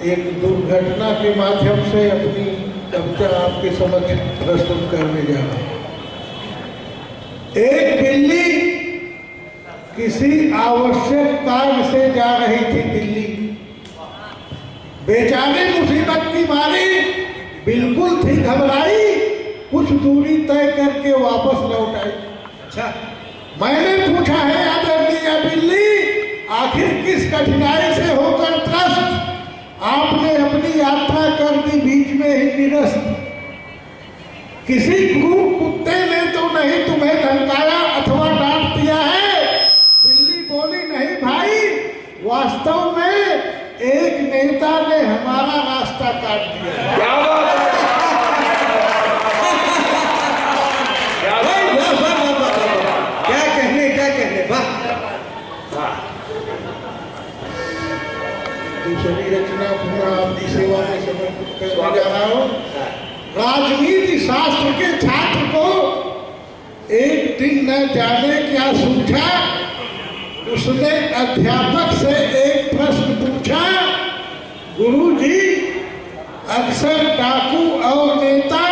एक दुर्घटना के माध्यम से अपनी कविता आपके समक्ष प्रस्तुत करने जा रहा हूं। एक बिल्ली किसी आवश्यक कार्य से जा रही थी दिल्ली। बेचारी मुसीबत की मारी बिल्कुल थी घबराई, कुछ दूरी तय करके वापस लौट आई। अच्छा, मैंने पूछा है आदरणीय बिल्ली, आखिर किस कठिनाई से होकर त्रस्त आपने अपनी यात्रा कर दी बीच में ही निरस्त? किसी क्रूर कुत्ते ने तो नहीं तुम्हें धमकाया अथवा डांट दिया है? बिल्ली बोली, नहीं भाई, वास्तव में एक नेता ने हमारा रास्ता काट दिया। क्या बात है? क्या कहने वाह। दूसरी रचना पुनः आपकी सेवा में समर्पित करने जा रहा हूं। राजनीति शास्त्र के छात्र को एक दिन न जाने क्या सूझा, उसने अध्यापक से एक प्रश्न पूछा, गुरुजी, अक्सर डाकू और नेता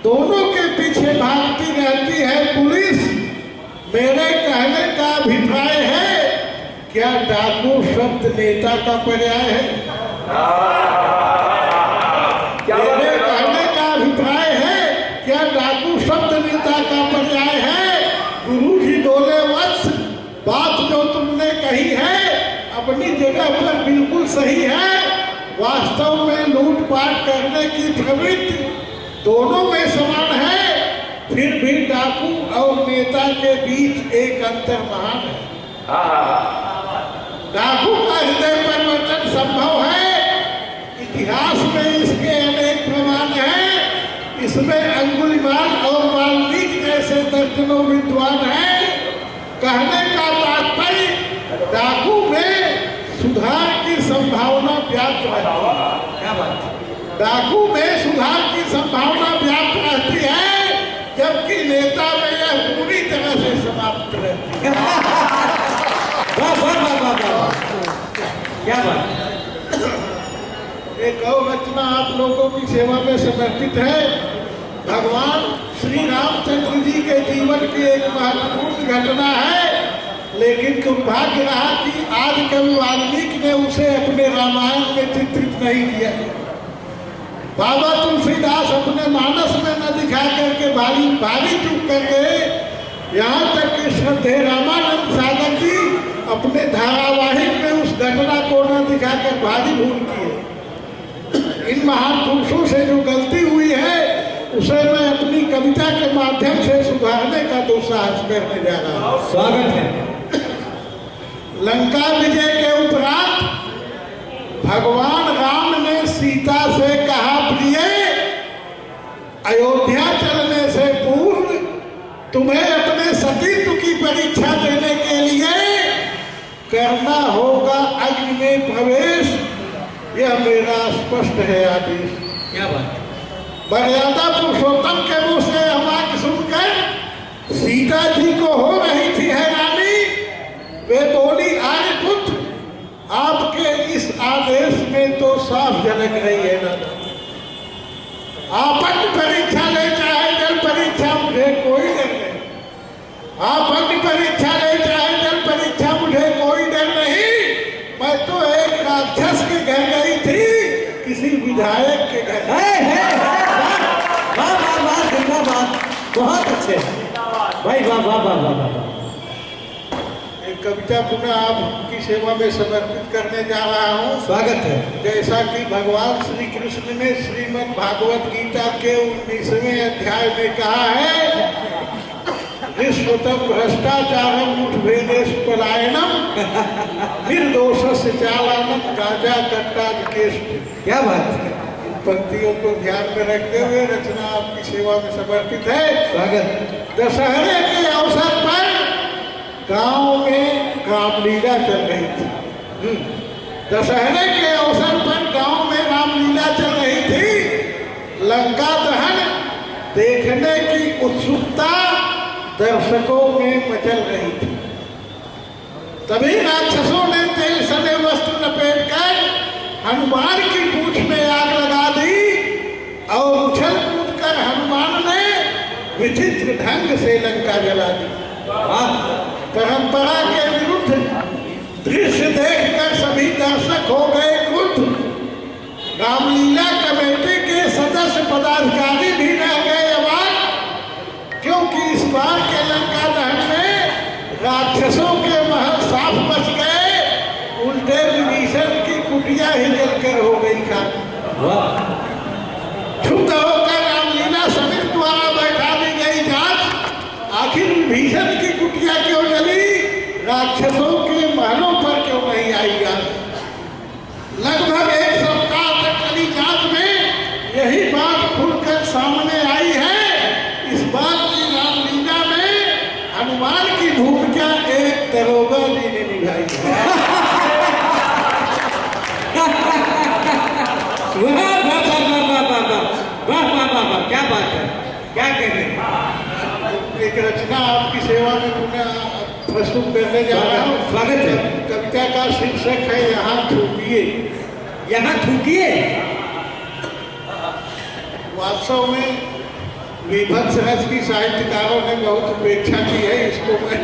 दोनों के पीछे भागती रहती है पुलिस। मेरे कहने का अभिप्राय है, क्या डाकू शब्द नेता का पर्याय है? मेरे कहने का अभिप्राय है, क्या डाकू शब्द नेता का पर्याय है? गुरुजी बोले, वत्स, बात जो तुमने कही है अपनी जगह पर बिल्कुल सही है। वास्तव में लूटपाट करने की प्रवृत्ति दोनों में समान है, फिर भी डाकू और नेता के बीच एक अंतर महान है। डाकू का हृदय परिवर्तन संभव है, इतिहास में इसके अनेक प्रमाण हैं। इसमें अंगुलीमाल और वाल्मीकि जैसे दर्जनों विद्वान हैं। कहने का तात्पर्य, डाकू में सुधार की संभावना व्याप्त रहती है। क्या बात? डाकू में सुधार की संभावना व्याप्त रहती है, जबकि नेता में यह पूरी तरह से समाप्त रहती है। क्या बात? एक और रचना आप लोगों की सेवा में समर्पित है। भगवान श्री रामचंद्र जी के जीवन की एक महत्वपूर्ण घटना है, लेकिन दुर्भाग्य रहा कि आज कवि वाल्मीकि ने उसे अपने रामायण में चित्रित नहीं किया। बाबा तुलसीदास अपने मानस में न दिखा करके भारी चूक कर गए। यहाँ तक कि श्रद्धे रामानंद सागर जी अपने धारावाहिक में उस घटना को न दिखाकर भारी भूल किए। इन महान पुरुषों से जो गलती हुई है उसे मैं अपनी कविता के माध्यम से सुधारने का दुस्साहस करने जा रहा हूँ। स्वागत है। लंका विजय के उपरांत भगवान राम ने सीता से कहा, प्रिय, अयोध्या चलने से पूर्व तुम्हें अपने सतीत्व की परीक्षा देने के लिए करना होगा अग्नि में प्रवेश। यह मेरा स्पष्ट है आदेश। क्या बात? मर्यादा पुरुषोत्तम के मुंह से वाक्य सुनकर सीता जी को हो रही थी हैरानी। वे बोली, आर्यपुत्र, आपके इस आदेश में तो साफ झलक रही है ना। आप अग्नि परीक्षा ले चाहे जल परीक्षा, मुझे कोई डर नहीं। आप अग्नि परीक्षा ले चाहे जल परीक्षा, मुझे कोई डर नहीं। मैं तो एक राक्षस के घर गई थी, किसी विधायक के घर। बहुत अच्छे भाई, वाह वाह वाह वाह वाह। एक कविता पुनः आपकी सेवा में समर्पित करने जा रहा हूँ। स्वागत है। जैसा कि भगवान श्री कृष्ण ने श्रीमद् भागवत गीता के 19वें अध्याय में कहा है, विश्वतम भ्रष्टाचारम मुठभेदेश पलायनम निर्दोषस्य चालानम राजा कट्टा विकेष्ट। क्या बात है? पंक्तियों को ध्यान में रखते हुए रचना आपकी सेवा में समर्पित है। स्वागत। दशहरे के अवसर पर गांव में रामलीला चल रही थी। दशहरे के अवसर पर गांव में रामलीला चल रही थी। लंका दहन देखने की उत्सुकता दर्शकों में मचल रही थी। तभी राक्षसों ने तेल सने वस्त्र लपेटकर हनुमान की पूंछ में आग लगा दी और उछल कूद कर हनुमान ने विचित्र ढंग से लंका जला दी। परंपरा के विरुद्ध दृश्य देखकर सभी दर्शक हो गए क्रुद्ध। रामलीला कमेटी के सदस्य पदाधिकारी भी रह गए अवाक, क्योंकि इस बार के लंका दहन में राक्षसों के महल साफ बच गए, उल्टे विभीषण की कुटिया ही जलकर हो गई था। क्षुब्ध होकर रामलीला समिति द्वारा बैठा दी गई जांच, आखिर विभीषण की कुटिया क्यों जली, राक्षसों के महलों पर क्यों नहीं आई जांच। लगभग एक सप्ताह तक चली जांच में यही बात खुलकर सामने आई है। इस बात की रामलीला में हनुमान की भूमिका एक दरोगा जी ने निभाई है। क्या बात है, क्या कहते हैं। एक रचना आपकी सेवा में पुनः प्रस्तुत करने जा रहा हूँ। स्वागत है। कविता का शीर्षक है यहाँ थूकिए। यहाँ थूकिए। वास्तव में विभत्स रस की साहित्यकारों ने बहुत उपेक्षा की है, इसको मैं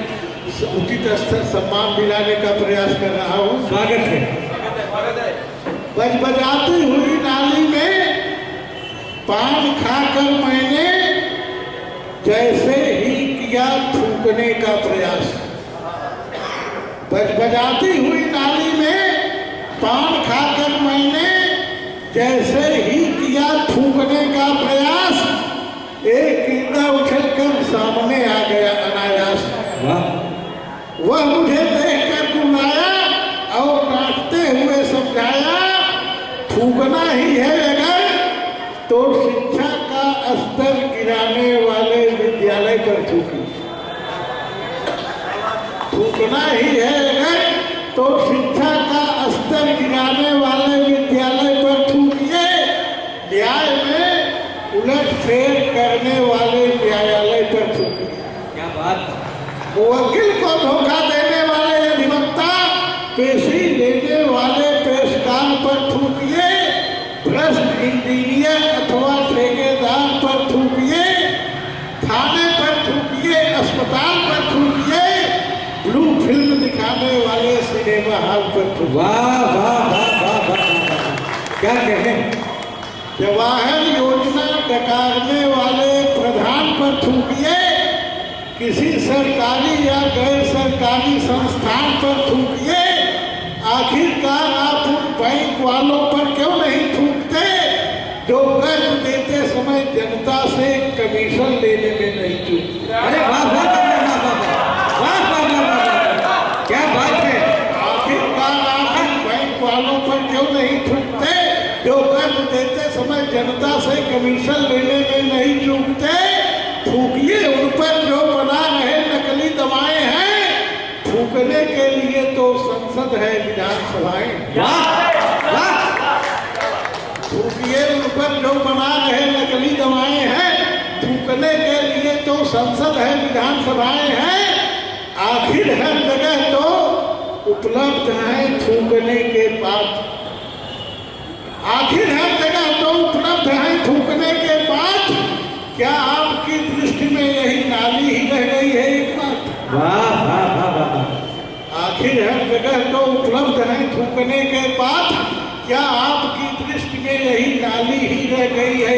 उचित स्तर सम्मान दिलाने का प्रयास कर रहा हूँ। स्वागत है। बजबजाती हुई नाली में पान खाकर मैंने जैसे ही किया थूकने का प्रयास। बजबजाती हुई नाली में पान खाकर मैंने जैसे ही किया थूकने का प्रयास, एक कीड़ा उछलकर सामने आ गया अनायास। वह मुझे देखकर बुलाया और डांटते हुए समझाया, थूकना ही है अगर तो शिक्षा का स्तर गिराने वाले विद्यालय पर थूकी। थूकना ही है अगर तो शिक्षा का स्तर गिराने वाले विद्यालय पर थूकिए, न्याय में उलटफेर करने वाले न्यायालय पर थूकिए। क्या बात। वकील को धोखा देने वाले अधिवक्ता, पेशी लेने वाले पेशकार पर थूकिए, भ्रष्ट इंजीनियर अथवा ठेकेदार पर थूकिए, थाने पर थूकिए, अस्पताल पर थूकिए, ब्लू फिल्म दिखाने वाले सिनेमा हॉल पर थूकिए। वाह वाह वाह वाह वाह, क्या कहें। जवाहर योजना डकारने वाले प्रधान पर थूकिए, किसी सरकारी या गैर सरकारी संस्थान पर थूकिए, आखिरकार आप उन बैंक वालों पर क्यों नहीं थूकते जो कर्ज देते समय जनता से कमीशन लेने में नहीं चूकते। अरे वाह वाह वाह वाह वाह वाह, क्या बात है। आखिरकार आप उन बैंक वालों पर क्यों नहीं थूकते जो कर्ज देते समय जनता से कमीशन लेने में नहीं चूकते। थूकिए उन पर जो बना रहे नकली दवाएं हैं, थूकने के लिए तो संसद है, विधानसभाएं। थूकिए उन पर जो बना रहे नकली दवाएं हैं, थूकने के लिए तो संसद है, विधानसभाएं हैं। आखिर हर जगह तो उपलब्ध है थूकने के पात्र। आखिर हर जगह तो उपलब्ध है थूकने के पात्र। क्या आपकी दृष्टि में यही नाली ही रह गई है एक बात। वाह वाह वाह वाह, आखिर हर जगह तो उपलब्ध है थूकने के पात्र। क्या आपकी दृष्टि में यही नाली ही रह गई है